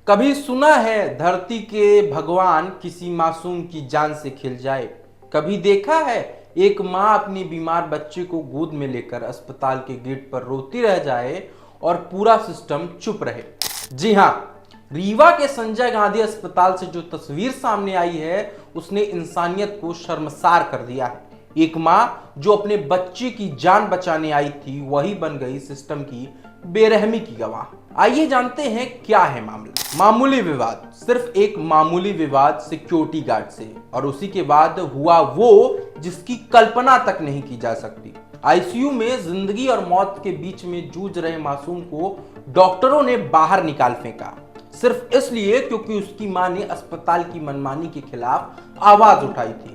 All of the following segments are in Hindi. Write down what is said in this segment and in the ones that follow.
कभी सुना है धरती के भगवान किसी मासूम की जान से खेल जाए? कभी देखा है एक माँ अपनी बीमार बच्चे को गोद में लेकर अस्पताल के गेट पर रोती रह जाए और पूरा सिस्टम चुप रहे? जी हाँ, रीवा के संजय गांधी अस्पताल से जो तस्वीर सामने आई है उसने इंसानियत को शर्मसार कर दिया है। एक माँ जो अपने बच्चे की जान बचाने आई थी वही बन गई सिस्टम की बेरहमी की गवाह। आइए जानते हैं क्या है मामला। मामूली विवाद, सिर्फ एक मामूली विवाद सिक्योरिटी गार्ड से, और उसी के बाद हुआ वो जिसकी कल्पना तक नहीं की जा सकती। आईसीयू में जिंदगी और मौत के बीच में जूझ रहे मासूम को डॉक्टरों ने बाहर निकाल फेंका, सिर्फ इसलिए क्योंकि उसकी मां ने अस्पताल की मनमानी के खिलाफ आवाज उठाई थी।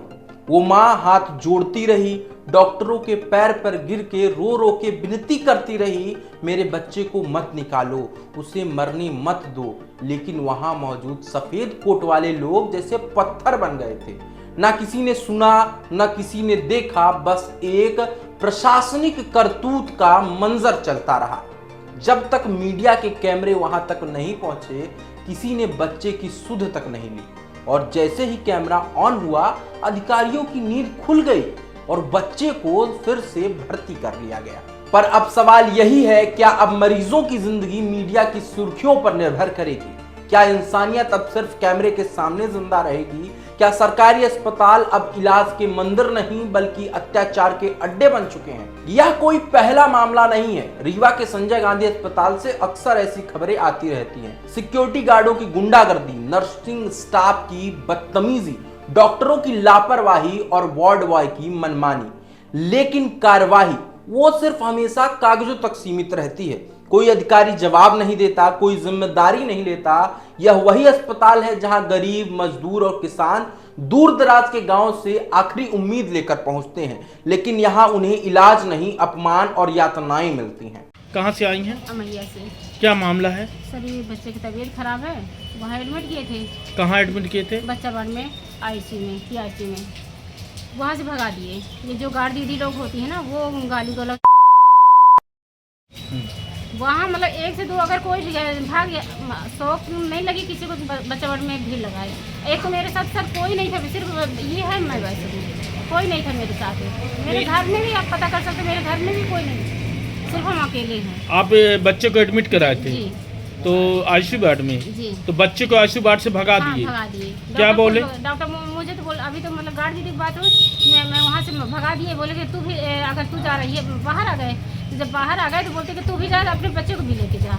वो मां हाथ जोड़ती रही, डॉक्टरों के पैर पर गिर के रो रो के विनती करती रही, मेरे बच्चे को मत निकालो, उसे मरने मत दो। लेकिन वहां मौजूद सफेद कोट वाले लोग जैसे पत्थर बन गए थे। ना किसी ने सुना, ना किसी ने देखा, बस एक प्रशासनिक करतूत का मंजर चलता रहा। जब तक मीडिया के कैमरे वहां तक नहीं पहुंचे, किसी ने बच्चे की सुध तक नहीं ली, और जैसे ही कैमरा ऑन हुआ, अधिकारियों की नींद खुल गई और बच्चे को फिर से भर्ती कर लिया गया। पर अब सवाल यही है, क्या अब मरीजों की जिंदगी मीडिया की सुर्खियों पर निर्भर करेगी? क्या इंसानियत अब सिर्फ कैमरे के सामने जिंदा रहेगी? क्या सरकारी अस्पताल अब इलाज के मंदिर नहीं बल्कि अत्याचार के अड्डे बन चुके हैं? यह कोई पहला मामला नहीं है। रीवा के संजय गांधी अस्पताल से अक्सर ऐसी खबरें आती रहती हैं। सिक्योरिटी गार्डों की गुंडागर्दी, नर्सिंग स्टाफ की बदतमीजी, डॉक्टरों की लापरवाही और वार्ड बॉय की मनमानी, लेकिन कार्यवाही वो सिर्फ हमेशा कागजों तक सीमित रहती है। कोई अधिकारी जवाब नहीं देता, कोई जिम्मेदारी नहीं लेता। यह वही अस्पताल है जहां गरीब, मजदूर और किसान दूर दराज के गांव से आखिरी उम्मीद लेकर पहुंचते हैं, लेकिन यहां उन्हें इलाज नहीं, अपमान और यातनाएं मिलती हैं। कहां से आई हैं? अमैया से। क्या मामला है? सर, ये बच्चे की तबीयत खराब है, वहाँ एडमिट किए थे। कहाँ एडमिट किए थे? बच्चा वार्ड में, आईसीयू में, पीआईसी में। वहाँ से भगा दिए। ये जो गार्ड दीदी लोग होती है ना, वो गाली गलौज। वहाँ मतलब 1 से 2 अगर कोई भी भाग गया, शौक नहीं लगी किसी को बच्चा वार्ड में भीड़ लगाए। एक तो मेरे साथ सर कोई नहीं था, सिर्फ ये है मैं वैसे कोई नहीं था मेरे साथ। मेरे घर में भी आप पता कर सकते, मेरे घर में भी कोई नहीं, सिर्फ हम अकेले हैं। आप बच्चे को एडमिट कराए थे? जी। तो आईसीयू वार्ड में? जी। तो बच्चे को आईसीयू वार्ड से भगा दिए? भगा दिए। क्या बोले डॉक्टर? मुझे तो बोल, अभी तो मतलब गार्ड दीदी की बात हुई, मैं वहाँ से भगा दिए। बोले कि तू भी अगर तू जा रही है, बाहर आ गए। जब बाहर आ गए तो बोलते कि तू भी जा, अपने बच्चे को भी लेके जा।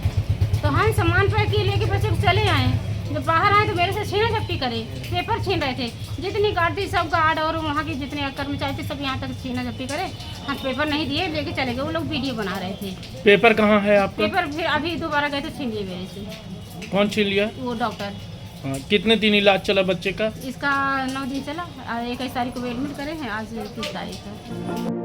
तो हम सामान पैक किए, लेके बच्चे को चले आए। जब बाहर आए तो मेरे से छीना झपटी करे, पेपर छीन रहे थे। जितनी गार्ड थी सब गार्ड और वहाँ के जितने कर्मचारी थे सब यहाँ तक छीना झपटी करे। हम पेपर नहीं दिए, लेके चले गए। वो लोग वीडियो बना रहे थे। पेपर कहाँ है आपका? पेपर फिर अभी दोबारा गए तो छीन लिए मेरे से। कौन छीन लिया? वो डॉक्टर। कितने दिन इलाज चला बच्चे का? इसका 9 दिन चला। 21 तारीख को एडमिट करे हैं, आज 30 तारीख है।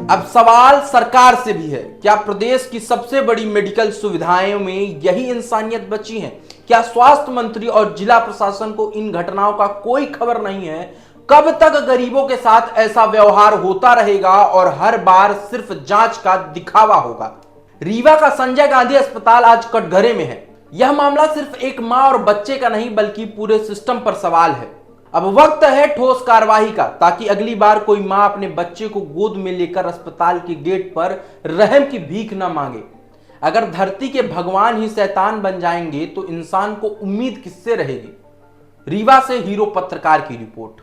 अब सवाल सरकार से भी है, क्या प्रदेश की सबसे बड़ी मेडिकल सुविधाओं में यही इंसानियत बची है? क्या स्वास्थ्य मंत्री और जिला प्रशासन को इन घटनाओं का कोई खबर नहीं है? कब तक गरीबों के साथ ऐसा व्यवहार होता रहेगा और हर बार सिर्फ जांच का दिखावा होगा? रीवा का संजय गांधी अस्पताल आज कटघरे में है। यह मामला सिर्फ एक मां और बच्चे का नहीं बल्कि पूरे सिस्टम पर सवाल है। अब वक्त है ठोस कार्रवाई का, ताकि अगली बार कोई मां अपने बच्चे को गोद में लेकर अस्पताल के गेट पर रहम की भीख न मांगे। अगर धरती के भगवान ही शैतान बन जाएंगे तो इंसान को उम्मीद किससे रहेगी? रीवा से हीरो पत्रकार की रिपोर्ट।